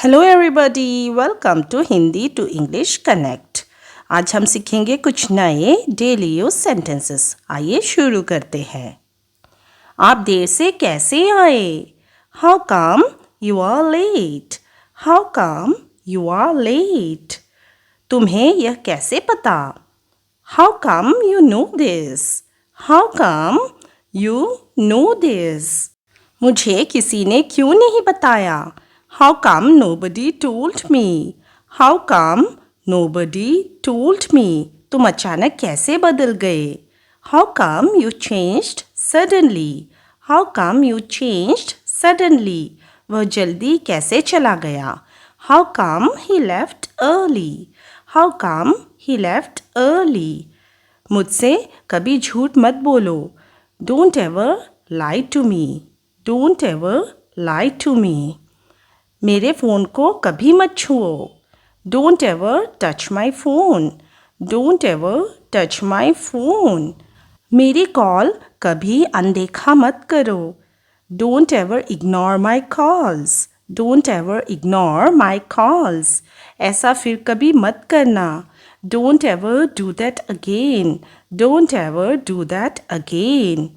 Hello everybody, welcome to Hindi to English connect. आज हम सीखेंगे कुछ नए डेली यूज सेंटेंसेस। आइए शुरू करते हैं। आप देर से कैसे आए? How come you are late? How come you are late? तुम्हें यह कैसे पता? How come you know this? How come you know this? मुझे किसी ने क्यों नहीं बताया? How come nobody told me? How come nobody told me? तुम अचानक कैसे बदल गए? How come you changed suddenly? How come you changed suddenly? वह जल्दी कैसे चला गया? How come he left early? How come he left early? मुझसे कभी झूठ मत बोलो. Don't ever lie to me. Don't ever lie to me. मेरे फ़ोन को कभी मत छुओ. Don't ever touch my phone. Don't ever touch my phone. मेरी कॉल कभी अनदेखा मत करो. Don't ever ignore my calls. Don't ever ignore my calls. ऐसा फिर कभी मत करना. Don't ever do that again. Don't ever do that again.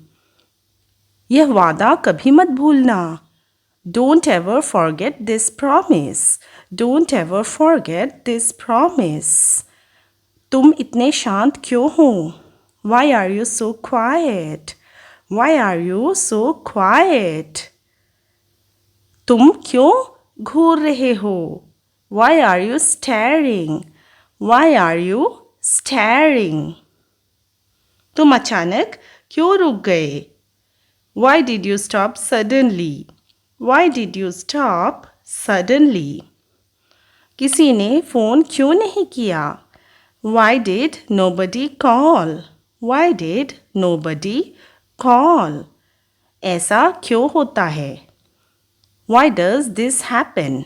यह वादा कभी मत भूलना. Don't ever forget this promise. Don't ever forget this promise. तुम इतने शांत क्यों हो? Why are you so quiet? Why are you so quiet? तुम क्यों घूर रहे हो? Why are you staring? Why are you staring? तुम अचानक क्यों रुक गए? Why did you stop suddenly? Why did you stop suddenly? किसी ने फ़ोन क्यों नहीं किया? Why did nobody call? Why did nobody call? ऐसा क्यों होता है? Why does this happen?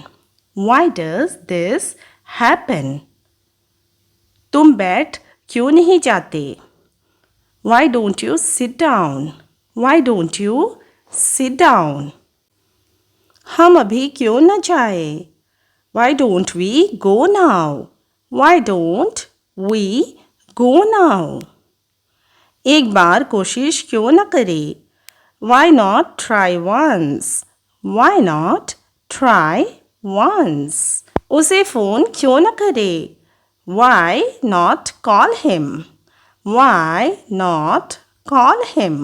Why does this happen? तुम बैठ क्यों नहीं जाते? Why don't you sit down? Why don't you sit down? हम अभी क्यों न जाए? Why don't we go now? Why don't we go now? एक बार कोशिश क्यों न करे? Why not try once? Why not try once? उसे फ़ोन क्यों न करे? Why not call him? Why not call him?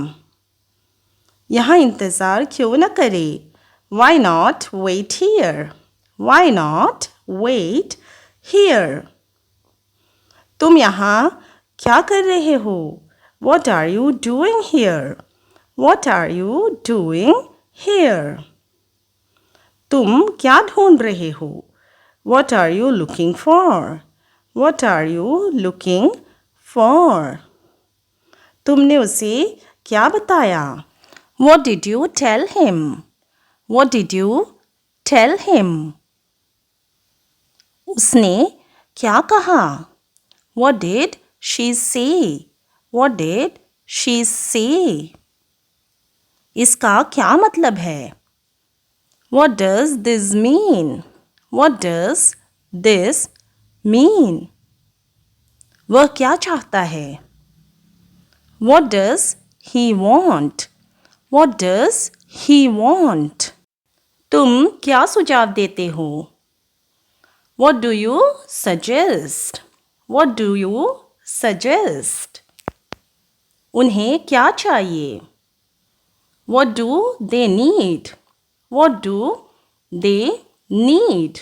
यहाँ इंतज़ार क्यों न करे? Why not wait here? Why not wait here? तुम यहाँ क्या कर रहे हो? What are you doing here? What are you doing here? तुम क्या ढूंढ रहे हो? What are you looking for? What are you looking for? तुमने उसे क्या बताया? What did you tell him? What did you tell him? उसने क्या कहा? What did she say? What did she say? इसका क्या मतलब है? What does this mean? What does this mean? वह क्या चाहता है? What does he want? What does he want? तुम क्या सुझाव देते हो? What do you suggest? What do you suggest? उन्हें क्या चाहिए? What do they need? What do they need?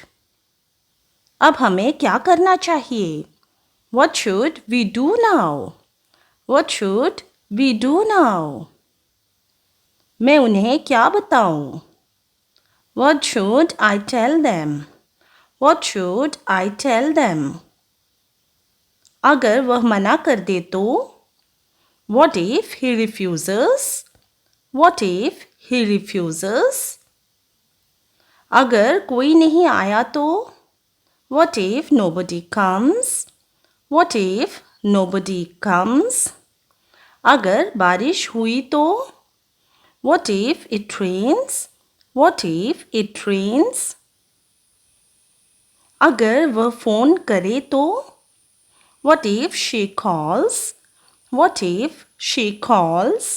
अब हमें क्या करना चाहिए? What should we do now? What should we do now? मैं उन्हें क्या बताऊं? What should I tell them? What should I tell them? अगर वह मना कर दे तो? What if he refuses? What if he refuses? अगर कोई नहीं आया तो? What if nobody comes? What if nobody comes? अगर बारिश हुई तो? What if it rains? What if it rains? अगर वह फ़ोन करे तो What if she calls? What if she calls?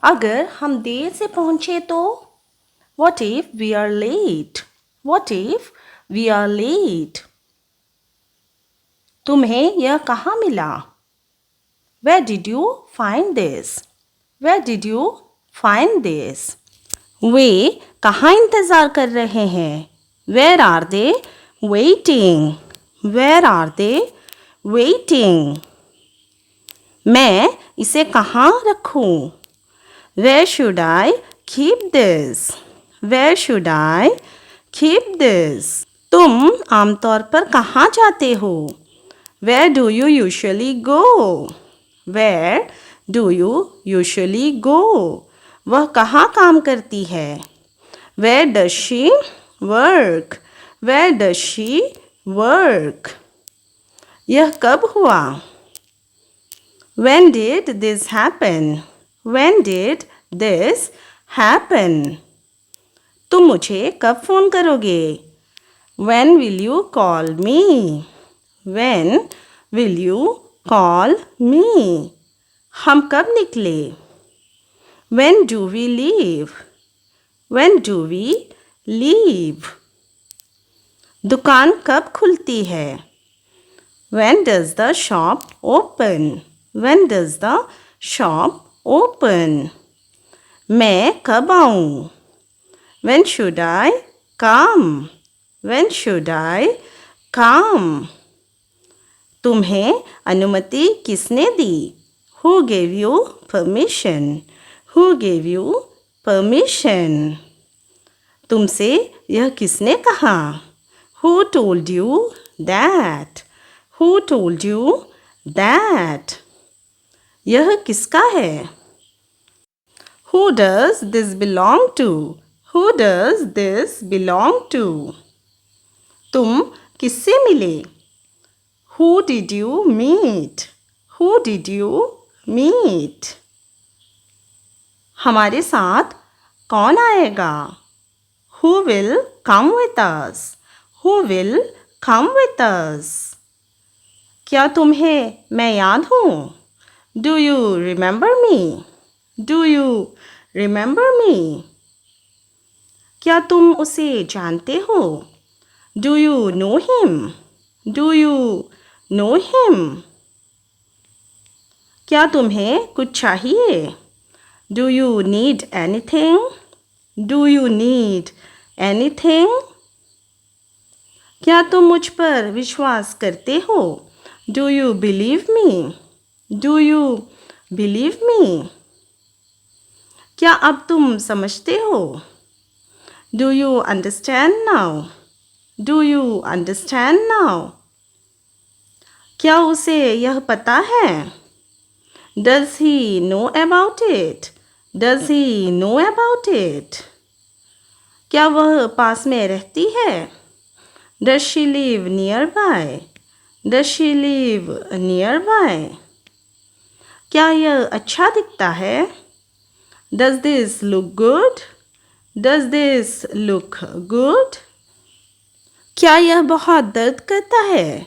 अगर हम देर से पहुंचे तो What if we are late? What if we are late? तुम्हें यह कहाँ मिला? Where did you find this? Where did you find this? वे कहाँ इंतज़ार कर रहे हैं? Where are they waiting? Where are they waiting? मैं इसे कहाँ रखूं? Where should I keep this? Where should I keep this? तुम आमतौर पर कहाँ जाते हो? Where do you usually go? Where do you usually go? वह कहाँ काम करती है? Where does she work? Where does she work? यह कब हुआ? When did this happen? When did this happen? तुम मुझे कब फ़ोन करोगे? When will you call me? When will you call me? हम कब निकले? When do we leave? When do we leave? दुकान कब खुलती है? When does the shop open? When does the shop open? मैं कब आऊँ? When should I come? When should I come? तुम्हें अनुमति किसने दी? Who gave you permission? Who gave you permission? तुमसे यह किसने कहा? Who told you that? Who told you that? यह किसका है? Who does this belong to? Who does this belong to? तुम किससे मिले? Who did you meet? Who did you meet? हमारे साथ कौन आएगा? Who will come with us? Who will come with us? क्या तुम्हें मैं याद हूँ? Do you remember me? Do you remember me? क्या तुम उसे जानते हो? Do you know him? Do you know him? क्या तुम्हें कुछ चाहिए? Do you need anything? Do you need anything? क्या तुम मुझ पर विश्वास करते हो? Do you believe me? Do you believe me? क्या अब तुम समझते हो? Do you understand now? Do you understand now? क्या उसे यह पता है? Does he know about it? Does he know about it? क्या वह पास में रहती है? Does she live nearby? Does she live nearby? क्या यह अच्छा दिखता है? Does this look good? Does this look good? क्या यह बहुत दर्द करता है?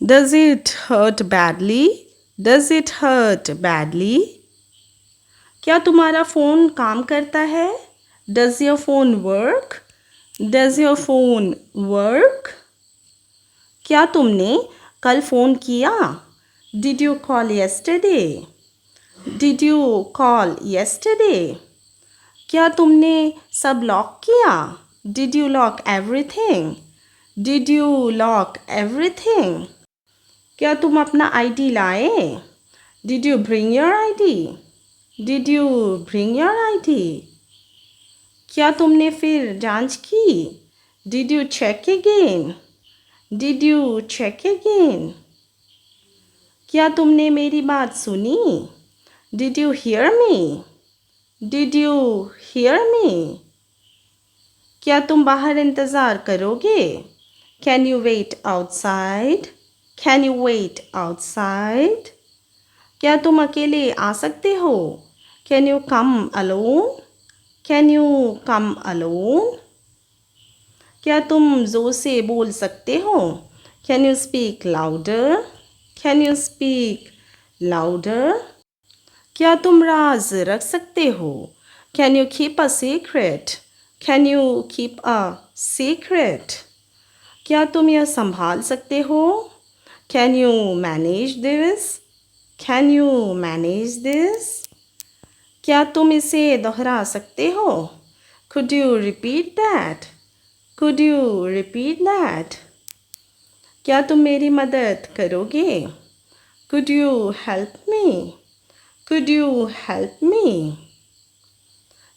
Does it hurt badly? Does it hurt badly? क्या तुम्हारा फ़ोन काम करता है? Does your phone work? Does your phone work? क्या तुमने कल फ़ोन किया? Did you call yesterday? Did you call yesterday? क्या तुमने सब लॉक किया? Did you lock everything? Did you lock everything? क्या तुम अपना ID लाए? Did you bring your ID? Did you bring your ID? क्या तुमने फिर जांच की? Did you check again? Did you check again? क्या तुमने मेरी बात सुनी? Did you hear me? Did you hear me? क्या तुम बाहर इंतज़ार करोगे? Can you wait outside? Can you wait outside? क्या तुम अकेले आ सकते हो? Can you come alone? Can you come alone? क्या तुम ज़ोर से बोल सकते हो? Can you speak louder? Can you speak louder? क्या तुम राज रख सकते हो? Can you keep a secret? Can you keep a secret? क्या तुम यह संभाल सकते हो? Can you manage this? Can you manage this? क्या तुम इसे दोहरा सकते हो? Could you repeat that? Could you repeat that? क्या तुम मेरी मदद करोगे? Could you help me? Could you help me?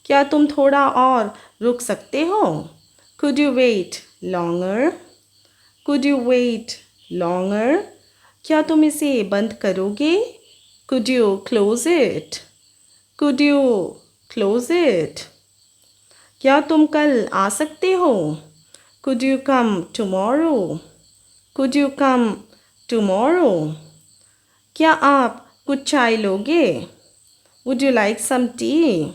क्या तुम थोड़ा और रुक सकते हो? Could you wait longer? Could you wait longer? क्या तुम इसे बंद करोगे? Could you close it? Could you close it? क्या तुम कल आ सकते हो? Could you come tomorrow? Could you come tomorrow? क्या आप कुछ चाय लोगे? Would you like some tea?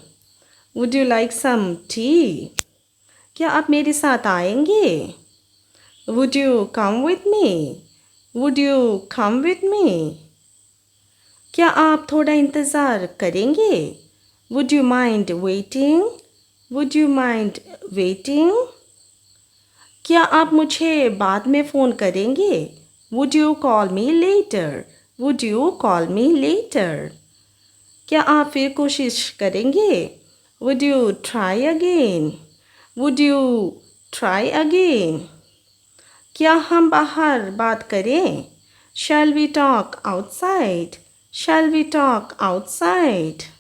Would you like some tea? क्या आप मेरे साथ आएंगे? Would you come with me? Would you come with me? क्या आप थोड़ा इंतज़ार करेंगे? Would you mind waiting? Would you mind waiting? क्या आप मुझे बाद में फ़ोन करेंगे? Would you call me later? Would you call me later? क्या आप फिर कोशिश करेंगे? Would you try again? Would you try again? क्या हम बाहर बात करें? Shall we talk outside? Shall we talk outside?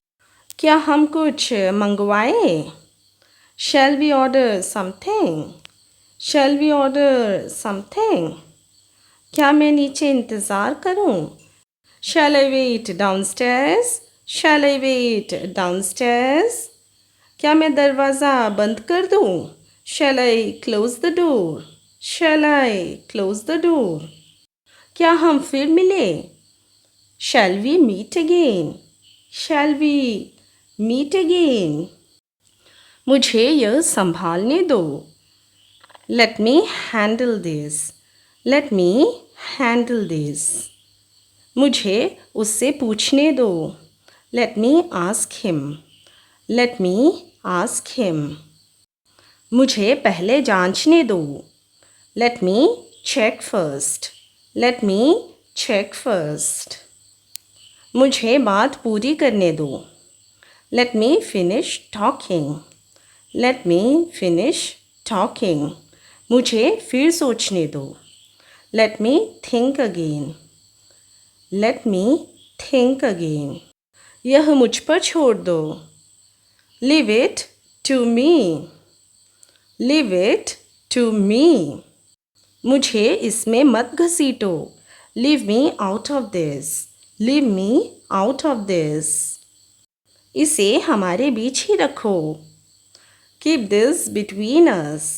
क्या हम कुछ मंगवाएं? Shall we order something? Shall we order something? क्या मैं नीचे इंतज़ार करूं? Shall I wait downstairs? Shall I wait downstairs? क्या मैं दरवाज़ा बंद कर दूं? Shall I close the door? Shall I close the door? क्या हम फिर मिलें? Shall we meet again? Shall we meet again? मुझे यह संभालने दो. Let me handle this. Let me handle this. मुझे उससे पूछने दो. Let me ask him. Let me ask him. मुझे पहले जांचने दो. Let me check first. Let me check first. मुझे बात पूरी करने दो. Let me finish talking. Let me finish talking. मुझे फिर सोचने दो. Let me think again. Let me think again. यह मुझ पर छोड़ दो. Leave it to me. Leave it to me. मुझे इसमें मत घसीटो. Leave me out of this. Leave me out of this. इसे हमारे बीच ही रखो. Keep this between us.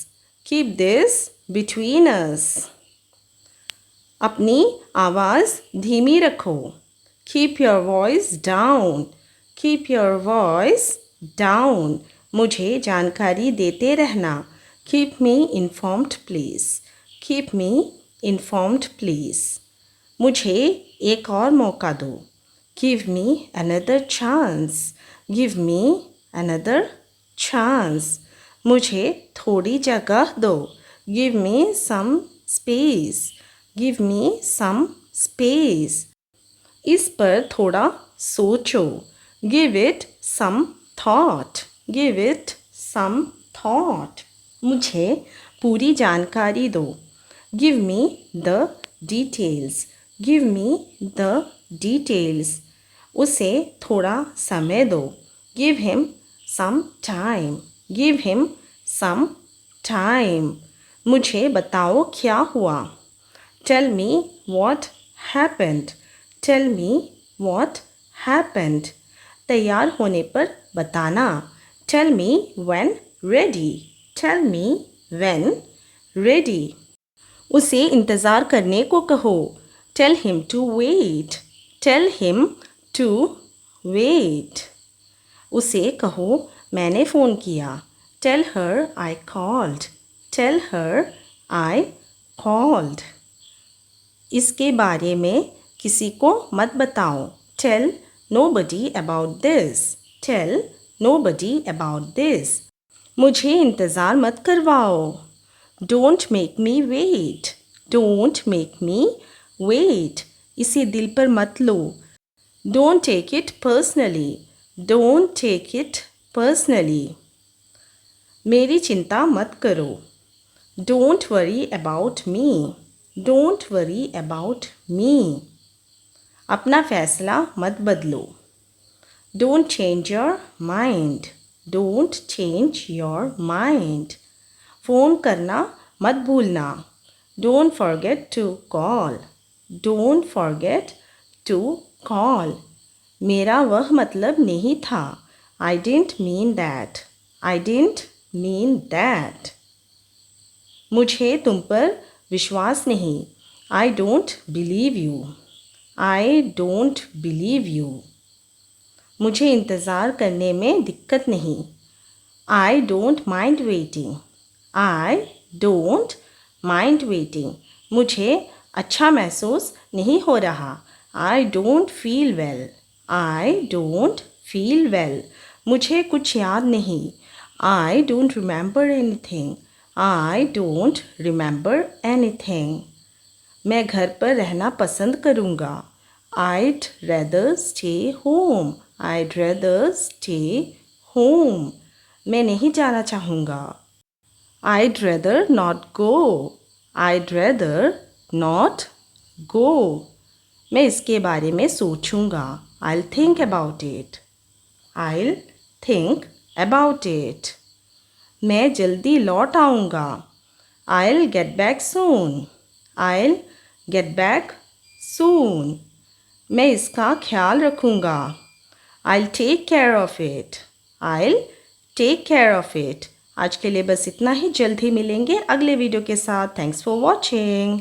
Keep this between us. अपनी आवाज़ धीमी रखो. Keep your voice down. Keep your voice down. मुझे जानकारी देते रहना. Keep me informed please. Keep me informed please. मुझे एक और मौका दो. Give me another chance. Give me another chance. मुझे थोड़ी जगह दो. Give me some space. Give me some space. इस पर थोड़ा सोचो. Give it some thought. Give it some thought. मुझे पूरी जानकारी दो. Give me the details. Give me the details. उसे थोड़ा समय दो. Give him some time. Give him some time. मुझे बताओ क्या हुआ. Tell me what happened. Tell me what happened. तैयार होने पर बताना. Tell me when ready. Tell me when ready. उसे इंतज़ार करने को कहो. Tell him to wait. Tell him to wait. उसे कहो मैंने फ़ोन किया. Tell her I called. Tell her I called. इसके बारे में किसी को मत बताओ. Tell nobody about this. Tell nobody about this. मुझे इंतज़ार मत करवाओ. Don't make me wait. Don't make me wait. इसे दिल पर मत लो. Don't take it personally. Don't take it personally. मेरी चिंता मत करो. Don't worry about me. Don't worry about me. अपना फैसला मत बदलो. Don't change your mind. Don't change your mind. Phone करना मत भूलना. Don't forget to call. Don't forget to call. मेरा वह मतलब नहीं था. I didn't mean that. I didn't mean that. मुझे तुम पर विश्वास नहीं. I don't believe you. I don't believe you. मुझे इंतज़ार करने में दिक्कत नहीं. I don't mind waiting. I don't mind waiting. मुझे अच्छा महसूस नहीं हो रहा. I don't feel well. I don't feel well. मुझे कुछ याद नहीं. I don't remember anything. I don't remember anything. मैं घर पर रहना पसंद करूँगा. I'd rather stay home. I'd rather stay home. मैं नहीं जाना चाहूँगा. I'd rather not go. I'd rather not go. मैं इसके बारे में सोचूँगा. I'll think about it. I'll think about it. मैं जल्दी लौट आऊँगा. I'll get back soon. I'll get back soon. मैं इसका ख्याल रखूँगा. I'll take care of it. I'll take care of it. आज के लिए बस इतना ही. जल्द ही मिलेंगे अगले वीडियो के साथ. Thanks for watching.